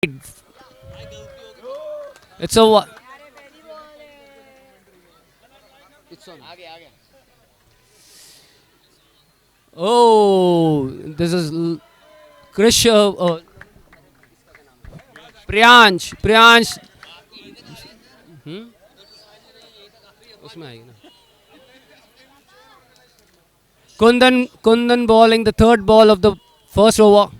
It's a it's on. Oh, this is Krish. Priyansh. उसमें आएगी ना. Kundan bowling the third ball of the first over.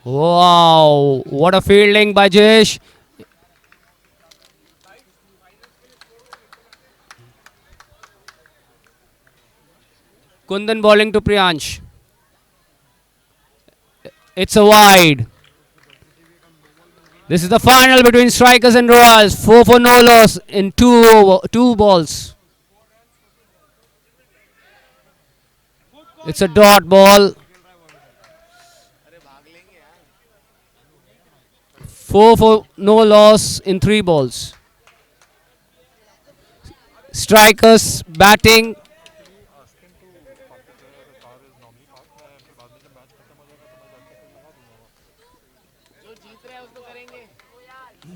Wow, what a fielding by Jayesh. Kundan bowling to Priyansh. It's a wide. This is the final between Strikers and Royals. 4 for no loss in two balls. It's a dot ball. 4 for no loss in 3 balls. Strikers batting.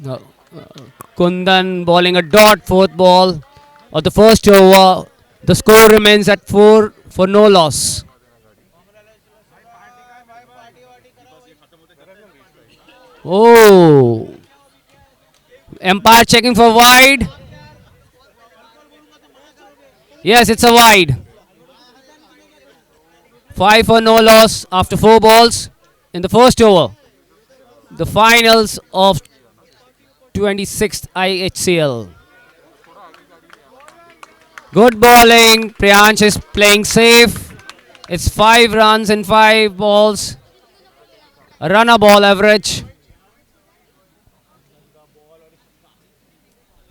No. Kundan bowling a dot, fourth ball of the first over. The score remains at 4 for no loss. Oh, umpire checking for wide. Yes, it's a wide. 5 for no loss after 4 balls in the first over. The finals of 26th IHCL. Good bowling. Priyansh is playing safe. It's 5 runs in 5 balls. A runner ball average.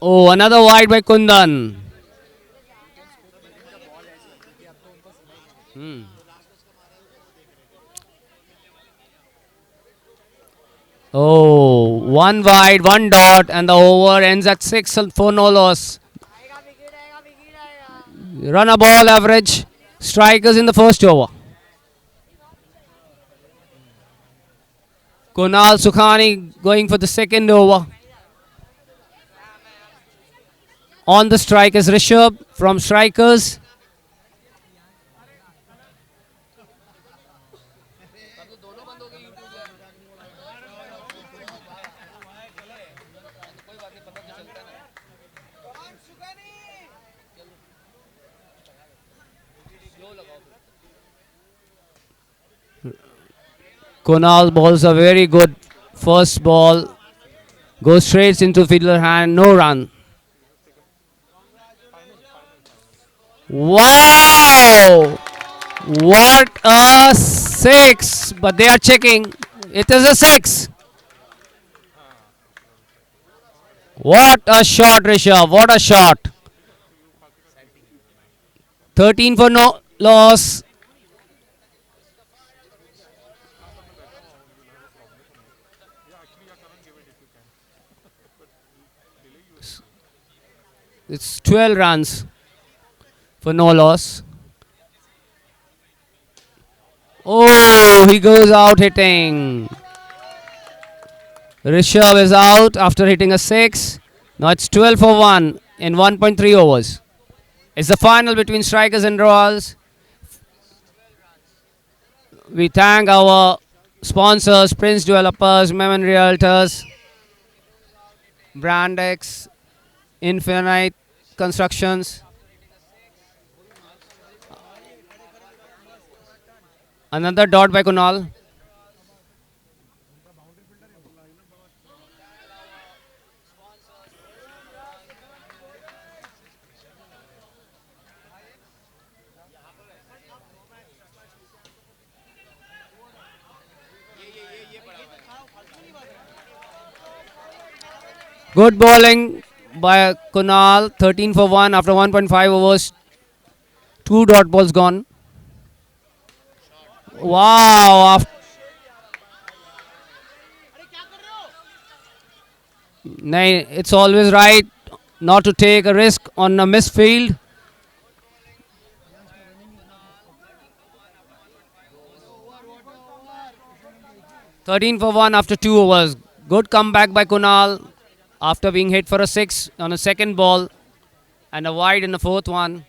Oh, another wide by Kundan. Oh, one wide, one dot, and the over ends at 6 for no loss. Runner ball average. Strikers in the first over. Kunal Sukhani going for the second over. On the strike is Rishabh from Strikers. Kunal bowls a very good first ball. Goes straight into fielder hand. No run. Wow! What a six! But they are checking. It is a six. What a shot, Rishabh. What a shot. 13 for no loss. It's 12 runs for no loss. Oh, he goes out hitting. Rishabh is out after hitting a 6. Now it's 12 for 1 in 1.3 overs. It's the final between Strikers and Royals. We thank our sponsors, Prince Developers, Memon Realtors, Brandex, Infinite Constructions. Another dot by Kunal. Good bowling by Kunal. 13 for 1 after 1.5 overs. 2 dot balls gone. Wow. It's always right not to take a risk on a missed field. 13 for 1 after 2 overs. Good comeback by Kunal after being hit for a 6 on a second ball and a wide in the fourth one.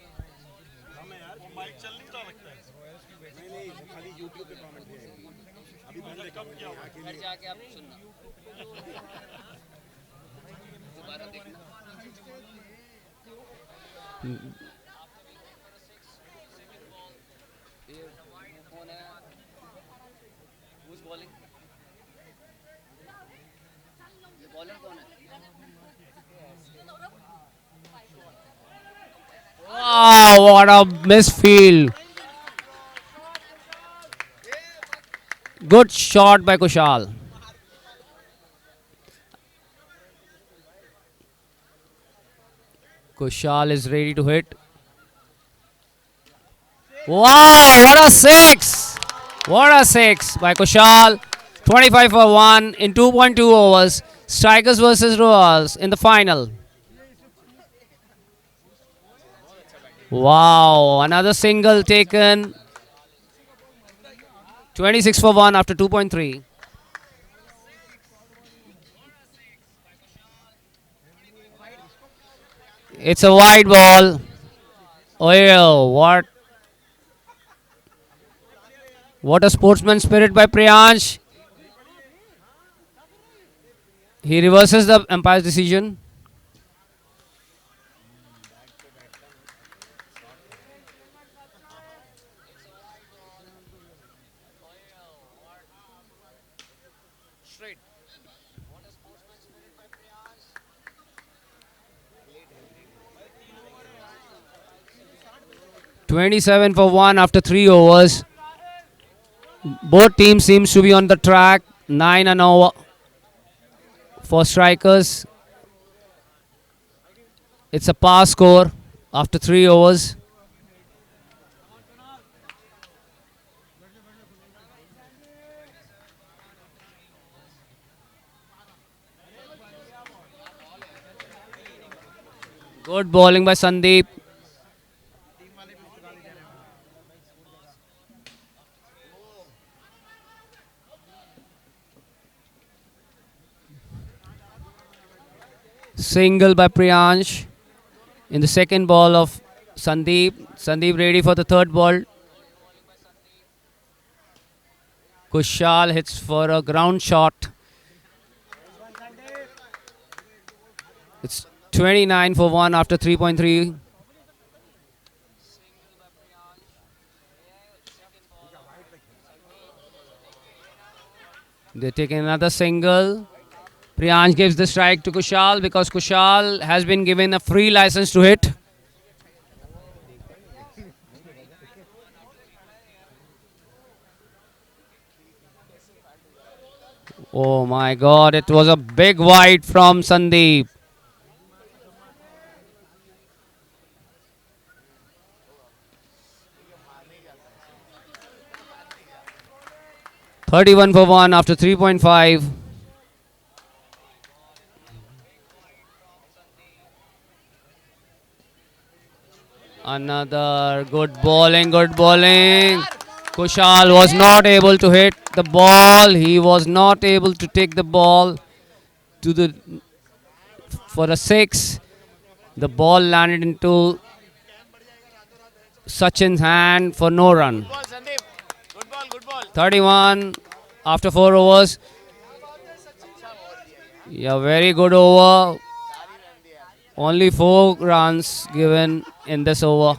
Wow, what a misfield. Good shot by Kushal. Kushal is ready to hit. Wow, what a six! What a six by Kushal. 25 for 1 in 2.2 overs. Strikers versus Royals in the final. Wow, another single taken. 26 for 1 after 2.3. It's a wide ball. Oh, what a sportsman spirit by Priyansh. He reverses the umpire's decision. Straight. 27 for 1 after 3 overs. Both teams seems to be on the track. 9 and over for strikers. It's a pass score after 3 overs. Good bowling by Sandeep. Single by Priyansh in the second ball of Sandeep. Sandeep ready for the third ball. Kushal hits for a ground shot. It's 29 for 1 after 3.3. They take another single. Priyansh gives the strike to Kushal because Kushal has been given a free license to hit. Oh my god, it was a big wide from Sandeep. "31 for 1 after 3.5. Another good bowling, good bowling. Kushal was not able to hit the ball. He was not able to take the ball to the for a 6. The ball landed into Sachin's hand for no run. 31 after 4 overs. Yeah, very good over. Only 4 runs given in this over.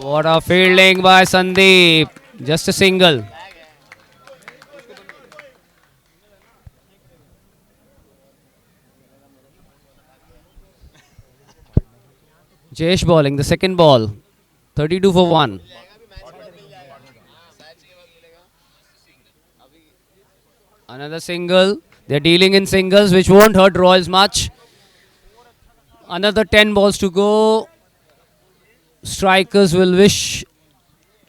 What a fielding by Sandeep. Just a single. Jayesh bowling the second ball. 32 for 1. Another single. They're dealing in singles, which won't hurt Royals much. Another 10 balls to go. Strikers will wish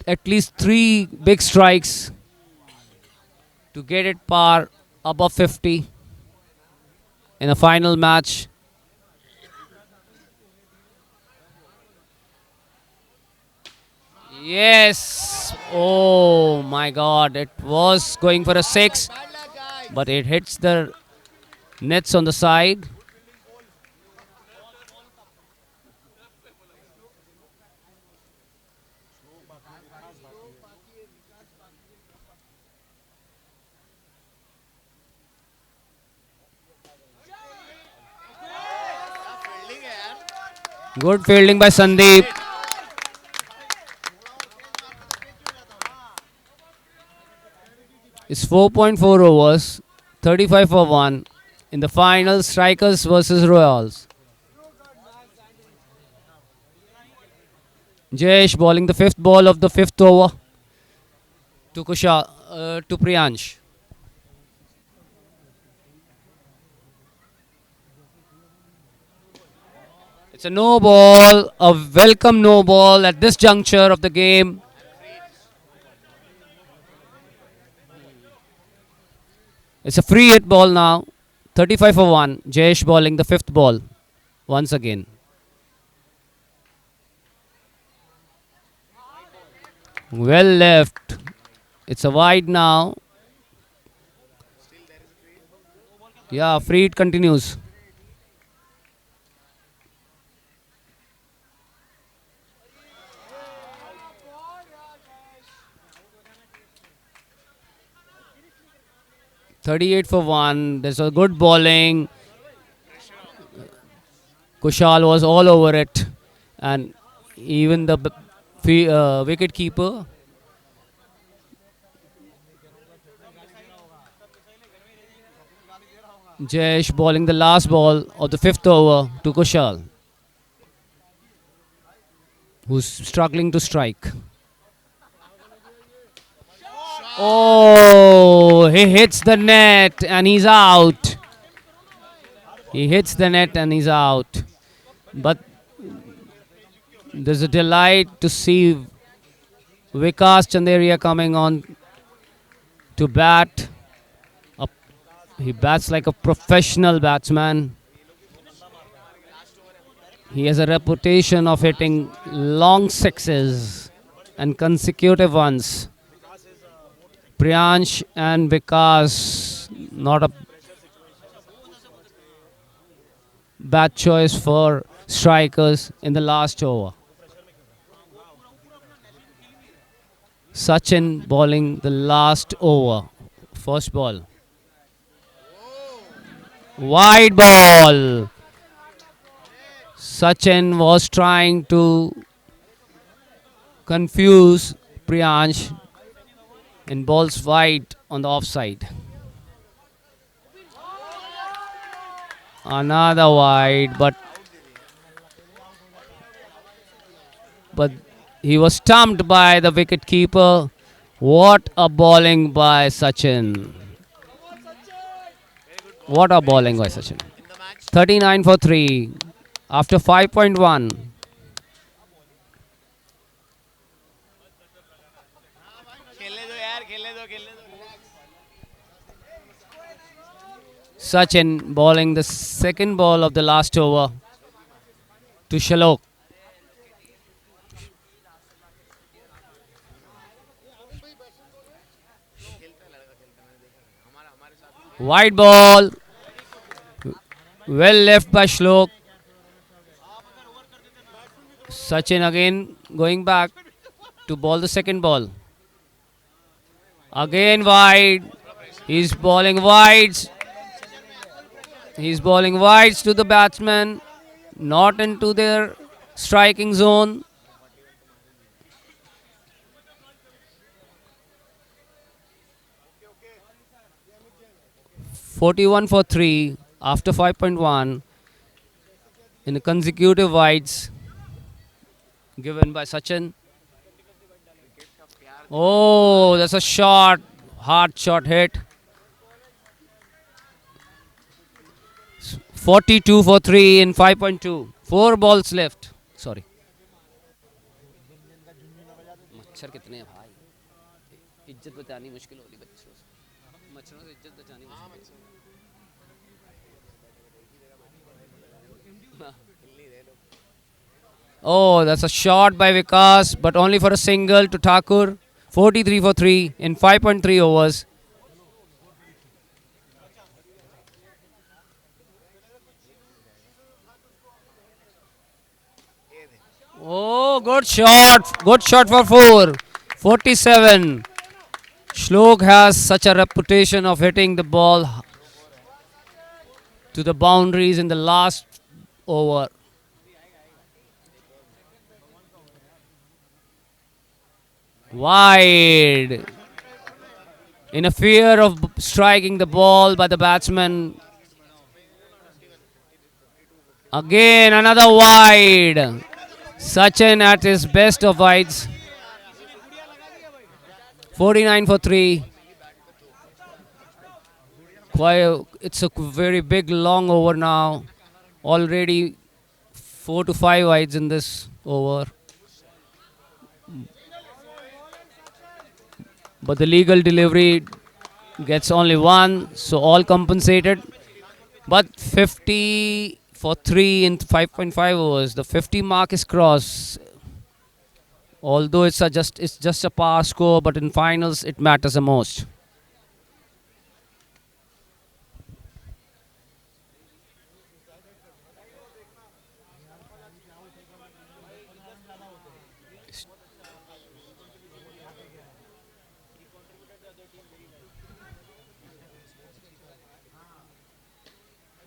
at least 3 big strikes. to get it par above 50 in a final match. Yes. Oh my God. It was going for a 6, but it hits the nets on the side. Good fielding by Sandeep. It's 4.4 overs, 35 for 1 in the final, Strikers versus Royals. Jayesh bowling the fifth ball of the fifth over to to Priyansh. It's a no ball, a welcome no ball at this juncture of the game. It's a free hit ball now. 35 for 1. Jayesh bowling the fifth ball once again. Well left. It's a wide now. Yeah, free hit continues. "38 for 1. There's a good bowling. Kushal was all over it. And even the wicket keeper. Jayesh bowling the last ball of the fifth over to Kushal, who's struggling to strike. Oh, he hits the net and he's out. He hits the net and he's out. But there's a delight to see Vikas Chanderia coming on to bat. He bats like a professional batsman. He has a reputation of hitting long sixes and consecutive ones. Priyansh and Vikas, not a bad choice for strikers in the last over. Sachin bowling the last over, first ball. Wide ball. Sachin was trying to confuse Priyansh and balls wide on the offside. Another wide, but he was stumped by the wicket keeper. What a bowling by Sachin. What a bowling by Sachin. 39 for 3 after 5.1. Sachin bowling the second ball of the last over to Shalok. Wide ball. Well left by Shlok. Sachin again going back to bowl the second ball. Again wide. He's bowling wides. He's bowling wides to the batsman. Not into their striking zone. "41 for 3 after 5.1 in the consecutive wides given by Sachin. Oh, that's a shot. Hard shot hit. 42 for 3 in 5.2. 4 balls left. Sorry. मच्छर कितने हैं भाई इज्जत बतानी मुश्किल हो रही बच्चों से Oh, that's a shot by Vikas, but only for a single to Thakur. 43 for 3 in 5.3 overs. Oh, good shot. Good shot for 4. 47. Shlok has such a reputation of hitting the ball to the boundaries in the last over. Wide. In a fear of striking the ball by the batsman. Again, another wide. Sachin at his best of wides. 49 for 3. It's a very big long over now. Already 4 to 5 wides in this over. But the legal delivery gets only one, so all compensated. But 50 for 3 in 5.5 overs. The 50 mark is crossed. Although it's just a par score, but in finals it matters the most.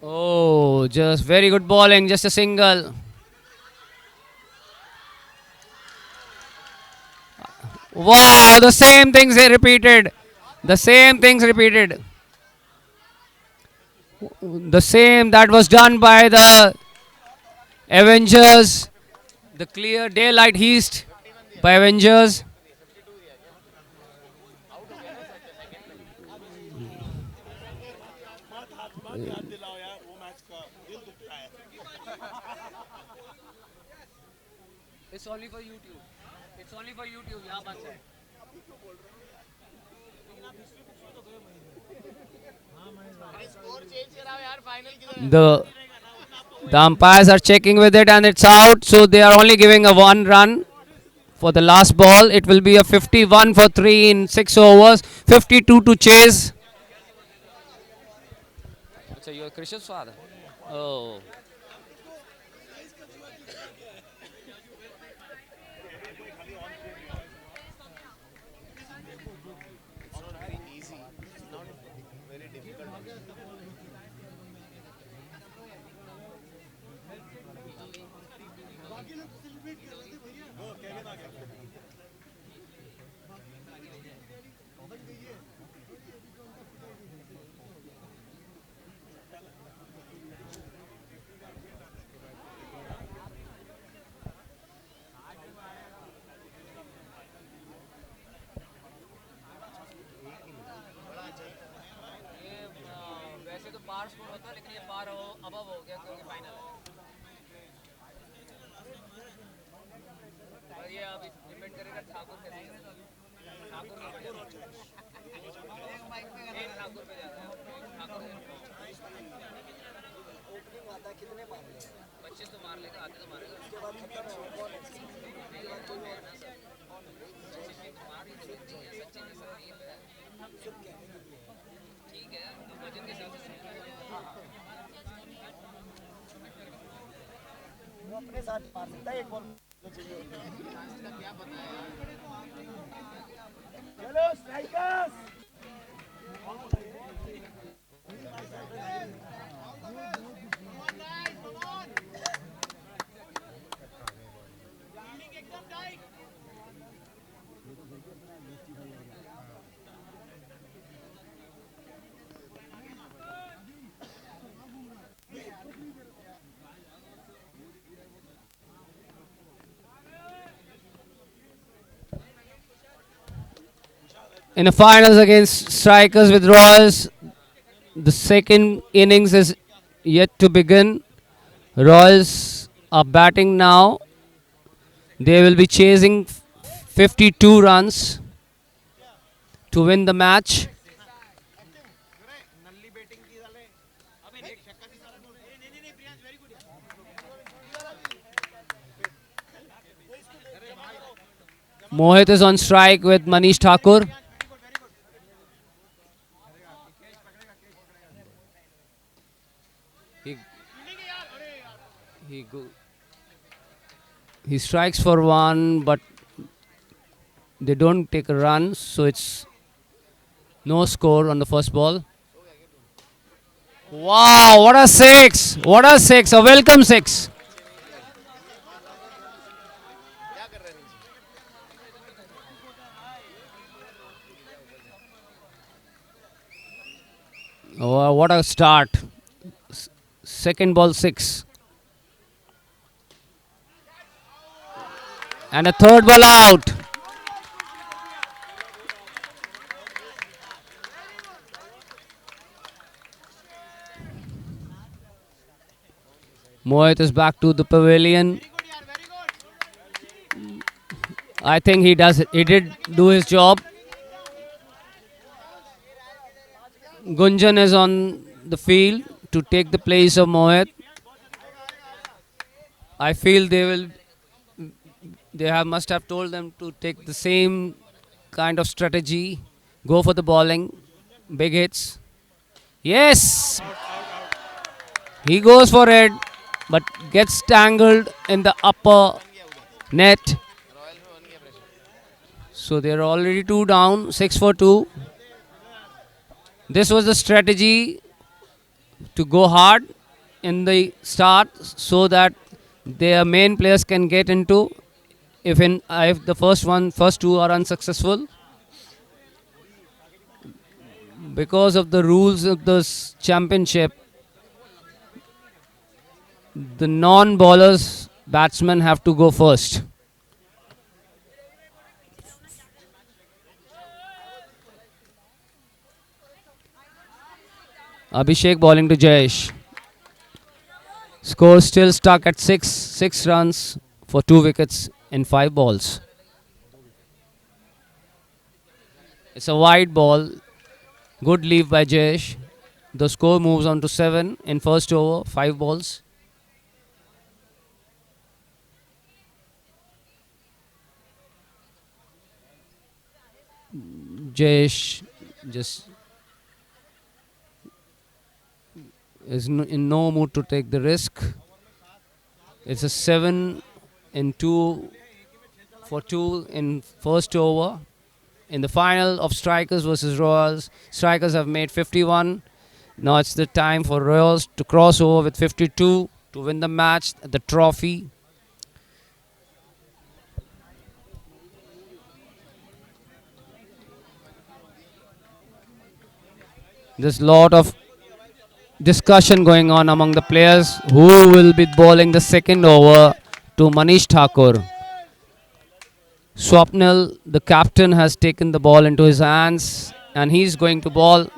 Oh, just very good bowling, just a single. Wow, the same things they repeated. The same things repeated. The same that was done by the Avengers. The clear daylight heist by Avengers. It's only for YouTube. It's only for YouTube. Yeah, the the umpires are checking with it and it's out, so they are only giving a 1 run for the last ball. It will be a 51 for 3 in 6 overs, 52 to chase. So you're Krish's father? Oh. वैसे तो पार score होता है लेकिन ये पार अब हो गया क्योंकि फाइनल है ये अभी डिपेंड करेगा ठाकुर के ठाकुर ठाकुर पे जाता है ठाकुर 25 तो मार लेगा आधे तो मारेगा उसके बाद ठीक है वजन के हिसाब से वो अपने साथ मार सकता है एक बॉल क्या पता है चलो strikers In the finals against Strikers with Royals, the second innings is yet to begin. Royals are batting now. They will be chasing 52 runs to win the match. Mohit is on strike with Manish Thakur. He, he, go, he strikes for one, but they don't take a run, so it's no score on the first ball. Wow, what a six! What a six! A welcome six. Oh, what a start. Second ball six. And a third ball out. Mohit is back to the pavilion. I think he did do his job. Gunjan is on the field to take the place of Mohit. I feel must have told them to take the same kind of strategy. Go for the bowling, big hits. Yes, he goes for it, but gets tangled in the upper net. So they're already two down, 6 for 2. This was the strategy to go hard in the start so that their main players can get into. If the first two are unsuccessful, because of the rules of this championship, the non-bowlers batsmen have to go first. Abhishek bowling to Jayesh. Score still stuck at 6 runs for 2 wickets in 5 balls. It's a wide ball. Good leave by Jayesh. The score moves on to 7 in first over, 5 balls. Jayesh just is in no mood to take the risk. It's a 7 in 2 for 2 in first over. In the final of Strikers versus Royals, Strikers have made 51. Now it's the time for Royals to cross over with 52 to win the match, the trophy. There's a lot of discussion going on among the players who will be bowling the second over to Manish Thakur. Swapnil, the captain, has taken the ball into his hands and he's going to bowl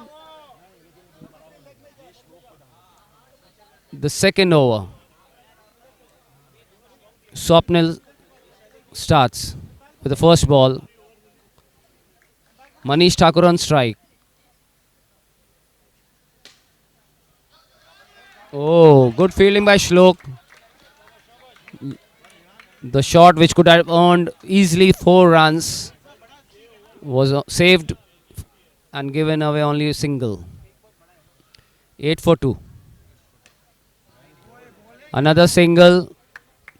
the second over. Swapnil starts with the first ball. Manish Thakur on strike. Oh, good fielding by Shlok. The shot which could have earned easily 4 runs was saved and given away only a single. 8 for 2. Another single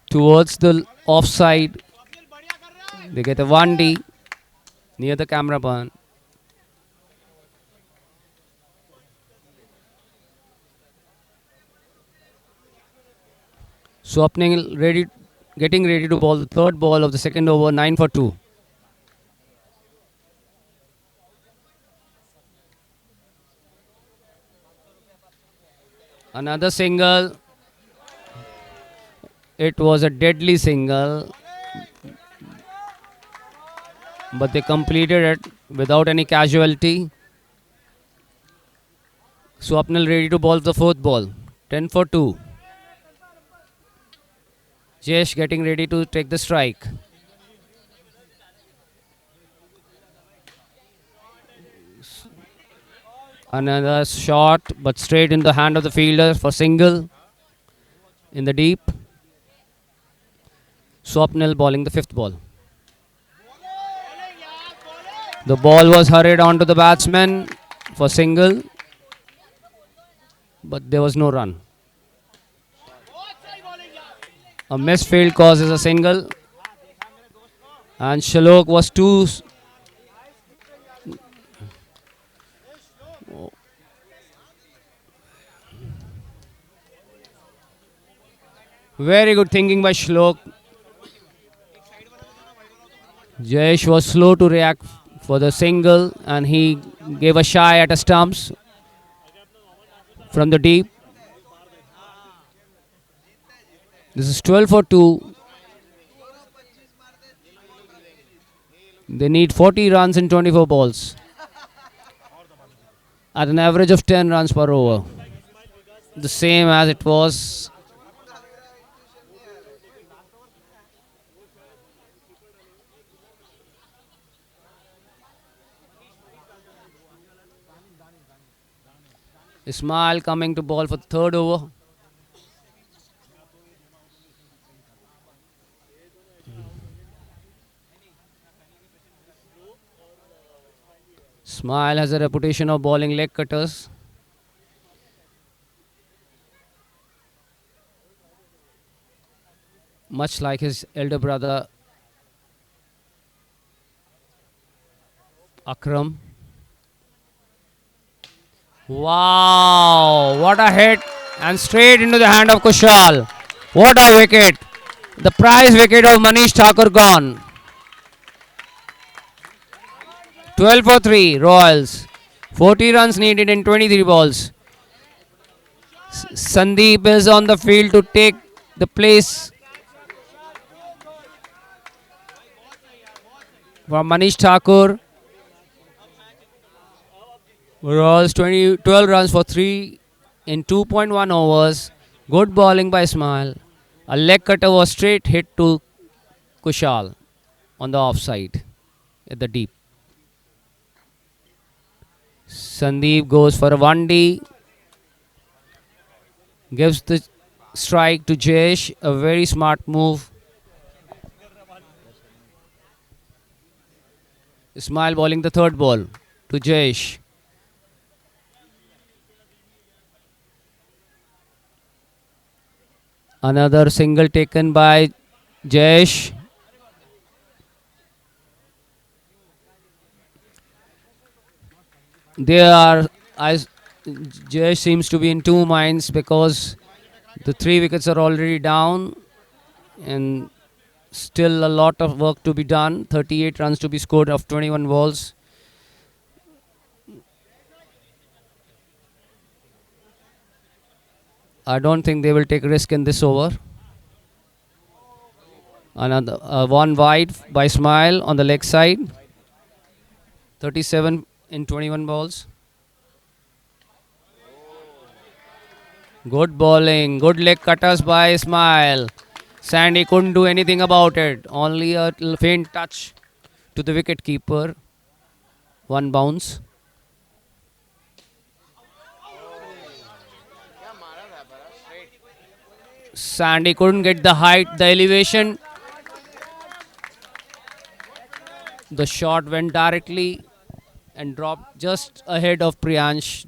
towards the offside. They get a 1D near the camera burn. Swapnil getting ready to bowl the third ball of the second over, 9 for 2. Another single. It was a deadly single, but they completed it without any casualty. Swapnil ready to bowl the fourth ball, 10 for 2. Jayesh getting ready to take the strike. Another shot, but straight in the hand of the fielder for single in the deep. Swapnil bowling the fifth ball. The ball was hurried onto the batsman for single, but there was no run. A missed field causes a single, and Shalok was too. Very good thinking by Shlok. Jayesh was slow to react for the single, and he gave a shy at a stumps from the deep. This is 12 for 2. They need 40 runs in 24 balls at an average of 10 runs per over. The same as it was. Ismail coming to ball for the third over. Ismail has a reputation of bowling leg cutters. Much like his elder brother Akram. Wow, what a hit, and straight into the hand of Kushal. What a wicket. The prize wicket of Manish Thakur gone. 12 for 3, Royals. 40 runs needed in 23 balls. Sandeep is on the field to take the place from Manish Thakur. Royals 12 runs for 3 in 2.1 overs. Good bowling by Ismail. A leg cutter was straight hit to Kushal on the offside at the deep. Sandeep goes for a 1D. Gives the strike to Jayesh. A very smart move. Ismail bowling the third ball to Jayesh. Another single taken by Jayesh. Jayesh seems to be in two minds because the 3 wickets are already down and still a lot of work to be done. 38 runs to be scored of 21 balls. I don't think they will take risk in this over. Another one wide by Smile on the leg side. 37 in 21 balls. Good bowling, good leg cutters by Ismail. Sandy couldn't do anything about it. Only a faint touch to the wicket keeper. One bounce. Sandy couldn't get the height, the elevation. The shot went directly and dropped just ahead of Priyansh.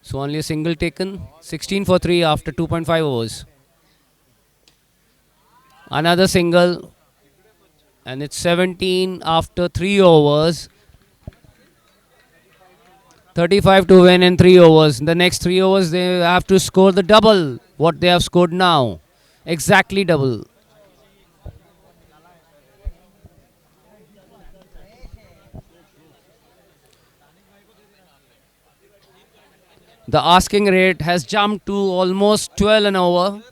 So only a single taken. 16 for 3 after 2.5 overs. Another single. And it's 17 after 3 overs. 35 to win in 3 overs. In the next 3 overs, they have to score the double what they have scored now. Exactly double. The asking rate has jumped to almost 12 an over.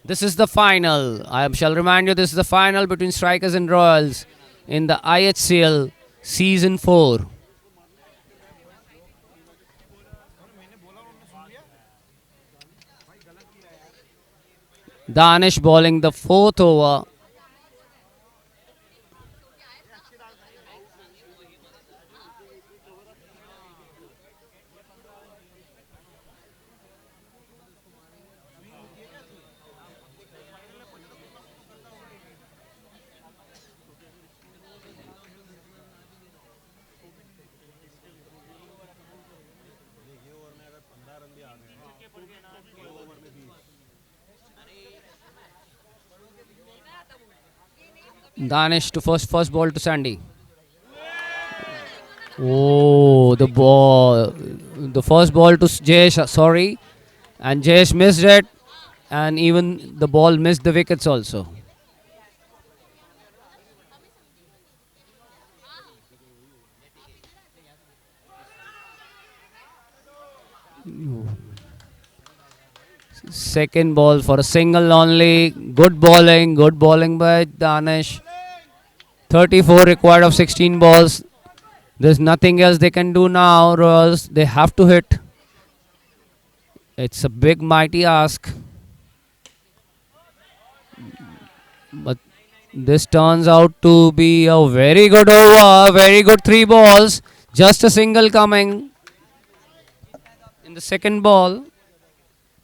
This is the final. I shall remind you, this is the final between Strikers and Royals in the IHCL Season 4. Danish bowling the 4th over. Danish to first ball to Sandy. Oh, the first ball to Jayesh, sorry, and Jayesh missed it, and even the ball missed the wickets also. Second ball for a single only. Good bowling by Danish. 34 required of 16 balls. There's nothing else they can do now, Royals. They have to hit. It's a big, mighty ask. But this turns out to be a very good over. Very good 3 balls. Just a single coming in the second ball.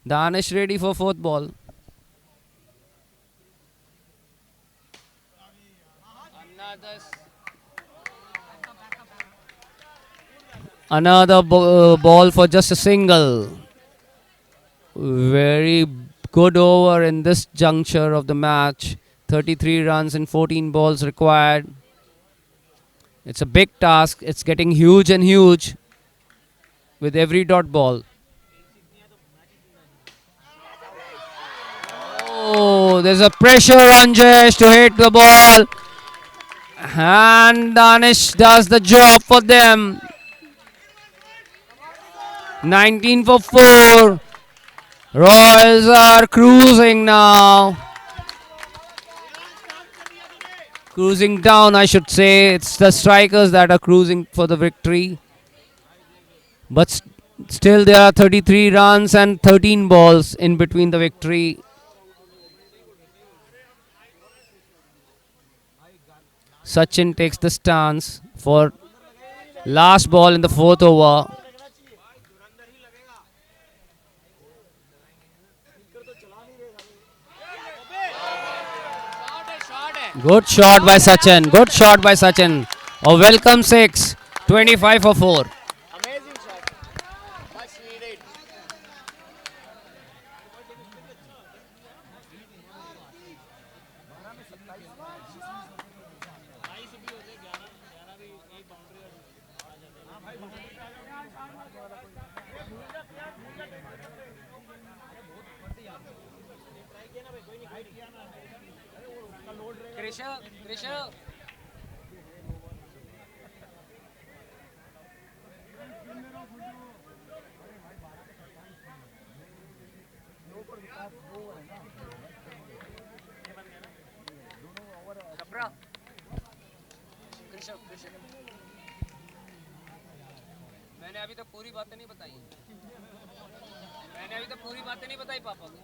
Danish ready for fourth ball. Another ball for just a single. Very good over in this juncture of the match. 33 runs and 14 balls required. It's a big task. It's getting huge and huge with every dot ball. Oh, there's a pressure on Jayesh to hit the ball. And Danish does the job for them. 19 for 4. Royals are cruising now. Cruising down, I should say. It's the strikers that are cruising for the victory. But still, there are 33 runs and 13 balls in between the victory. Sachin takes the stance for last ball in the fourth over. Good shot by Sachin. Good shot by Sachin. A welcome 6. 25 for 4. Amazing shot. Much needed. मैंने अभी तक पूरी बातें नहीं बताई मैंने अभी तक पूरी बातें नहीं बताई पापा को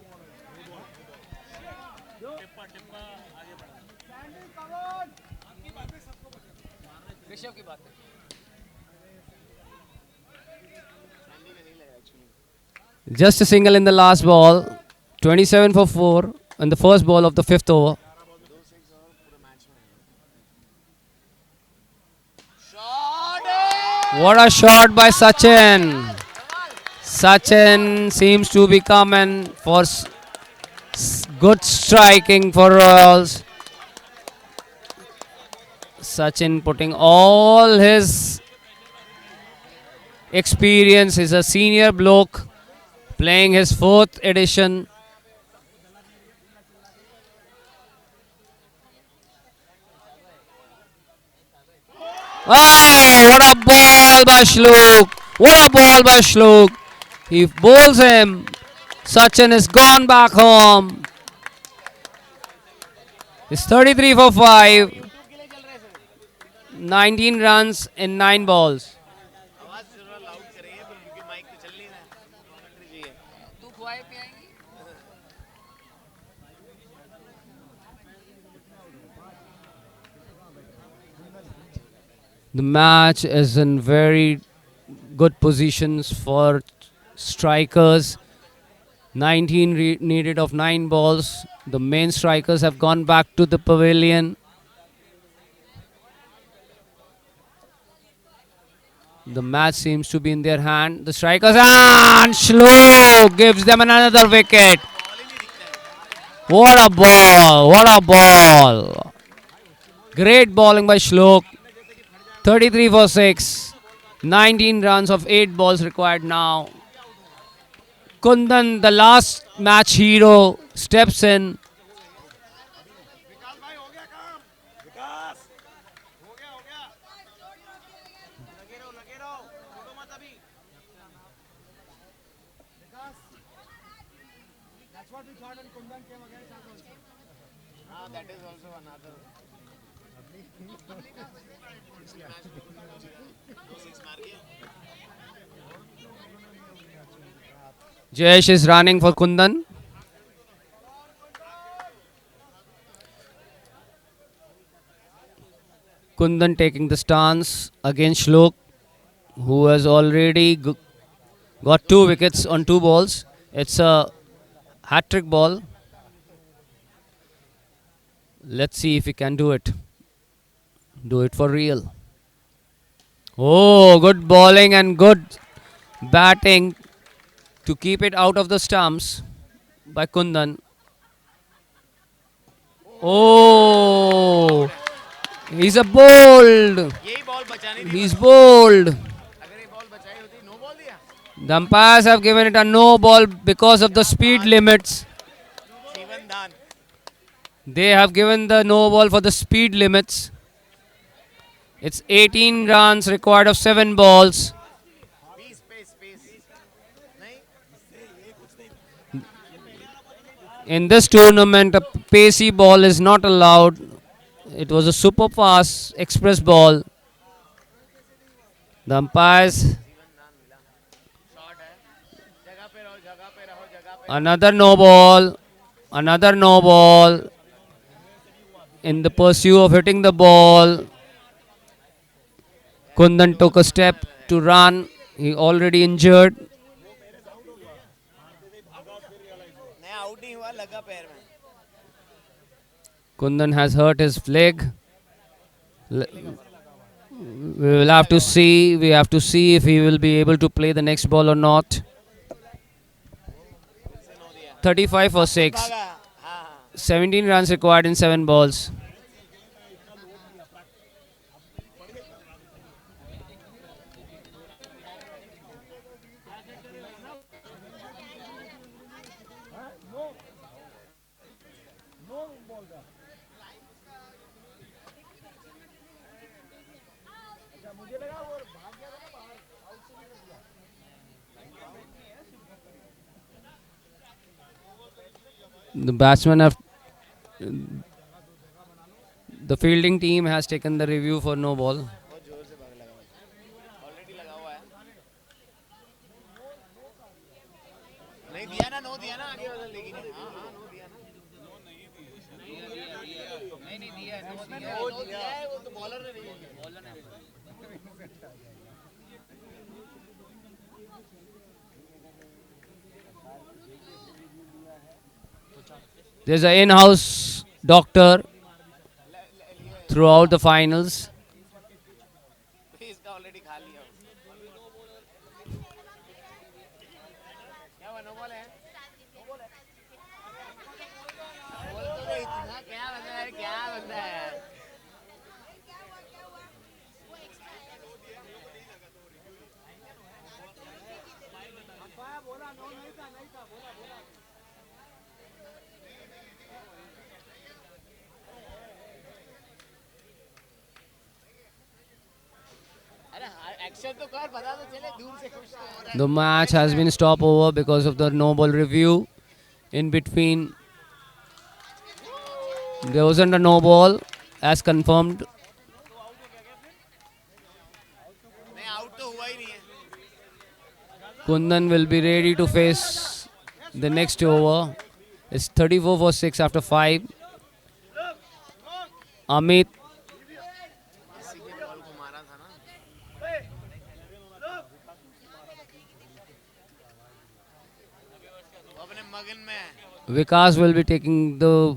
ऋषभ की बात Just a single in the last ball. 27 for 4 in the first ball of the fifth over. What a shot by Sachin. Sachin seems to be coming for good striking for Royals. Sachin putting all his experience. He's a senior bloke playing his 4th edition. Oh, what a ball by Shlok. What a ball by Shlok. He bowls him. Sachin is gone back home. It's 33 for 5. 19 runs in 9 balls. The match is in very good positions for strikers. 19 needed of 9 balls. The main strikers have gone back to the pavilion. The match seems to be in their hand. The strikers and Shlok gives them another wicket. What a ball! What a ball! Great bowling by Shlok. 33 for 6. 19 runs of 8 balls required now. Kundan, the last match hero, steps in. That is also another. Jayesh is running for Kundan. Kundan taking the stance against Shlok, who has already got 2 wickets on 2 balls. It's a hat trick ball. Let's see if he can do it. Do it for real. Oh, good bowling and good batting to keep it out of the stumps by Kundan. Oh, he's a bold. यही ball बचानी थी. He's bold. अगर ये ball बचाई होती, no ball दिया. The umpires have given it a no ball because of the speed limits. जीवन दान. They have given the no ball for the speed limits. It's 18 runs required of 7 balls. Space. नहीं. In this tournament, a pacey ball is not allowed. It was a super fast express ball. The umpires. Shot है. जगह पे रहो, जगह पे रहो, जगह पे. Another no ball. Another no ball. In the pursuit of hitting the ball, Kundan took a step to run. He already injured. नहीं आउट नहीं हुआ, लगा पैर में. Kundan has hurt his leg. We will have to see. We have to see if he will be able to play the next ball or not. 35 for 6. भागा. हाँ. 17 runs required in 7 balls. The batsmen have. The fielding team has taken the review for no ball. बहुत जोर से भाग लगा. Already लगा हुआ है. नहीं दिया ना, नो दिया ना, आगे वाला लेकिन. हाँ नो दिया ना. नहीं दिया है, नो दिया है. वो तो बॉलर ने नहीं दिया. There's an in-house doctor throughout the finals. इसका ऑलरेडी खा लिया. क्या हुआ, नो बॉल है. बोल तो नहीं इतना. क्या बंदा है, क्या बंदा है. अरे एक्शन तो कर, पता तो चले दूर से खुश हो रहा है. The match has been stopped over because of the no ball review. In between, there wasn't a no ball as confirmed. नहीं आउट तो हुआ ही नहीं है. Kundan will be ready to face the next over. It's 34 for 6 after 5. Amit इसी के ball को मारा था ना. वो अपने मगन में है. Vikas will be taking the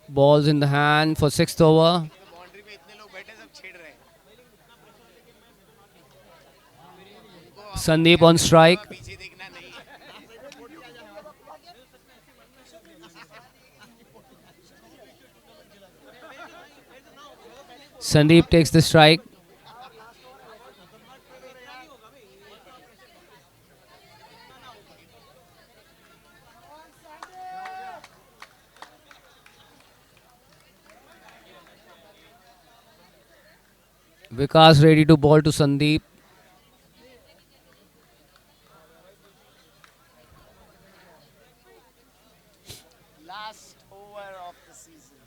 balls in the hand for 6th over. Boundary पे इतने लोग बैठे, सब छेड़ रहे हैं. Sandeep on strike. पीछे देखना नहीं है. Sandeep takes the strike. Vikas ready to ball to Sandeep. Last over of the season.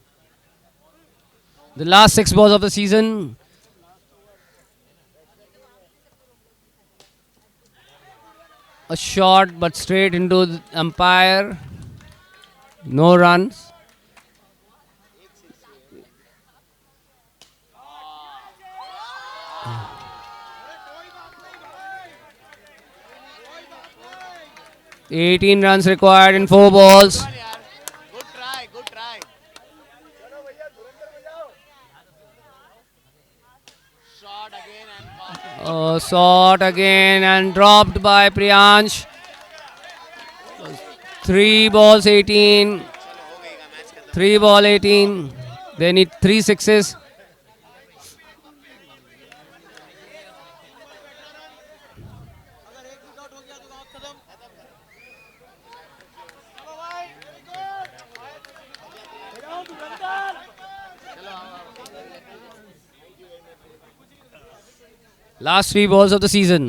The last 6 balls of the season. A shot but straight into the umpire. No runs. "18 runs required in 4 balls. Good try, good try. Shot again and caught. Shot again and dropped by Priyansh. 3 balls 18. 3 ball 18. They need 3 sixes. Last 3 balls of the season.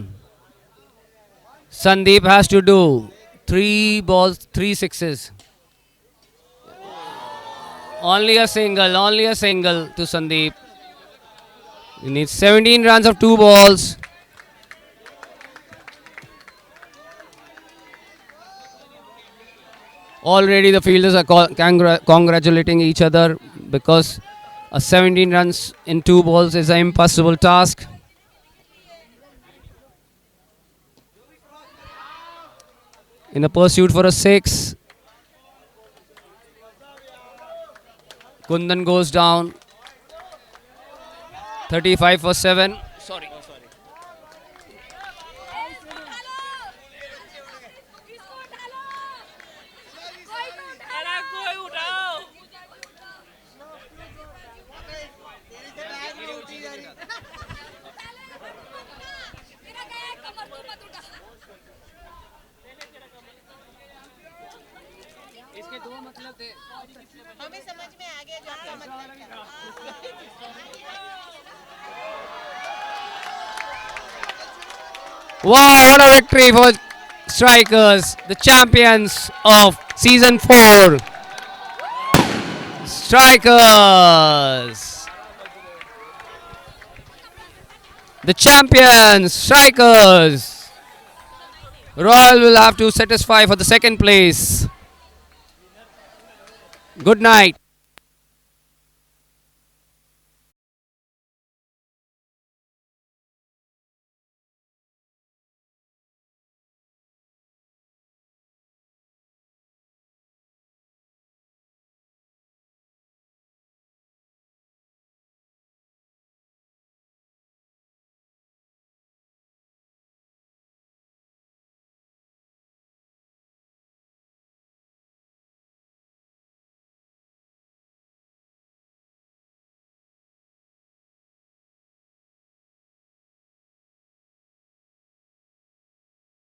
Sandeep has to do 3 balls, 3 sixes. Only a single to Sandeep. He needs 17 runs of 2 balls. Already the fielders are congratulating each other because a 17 runs in 2 balls is an impossible task. In a pursuit for a 6. Kundan goes down. 35 for 7. Sorry. हमें समझ में आ गया जो आपका मतलब क्या Wow, what a victory for Strikers, the champions of season 4. Strikers. The champions, Strikers. Royal will have to satisfy for the second place. Good night.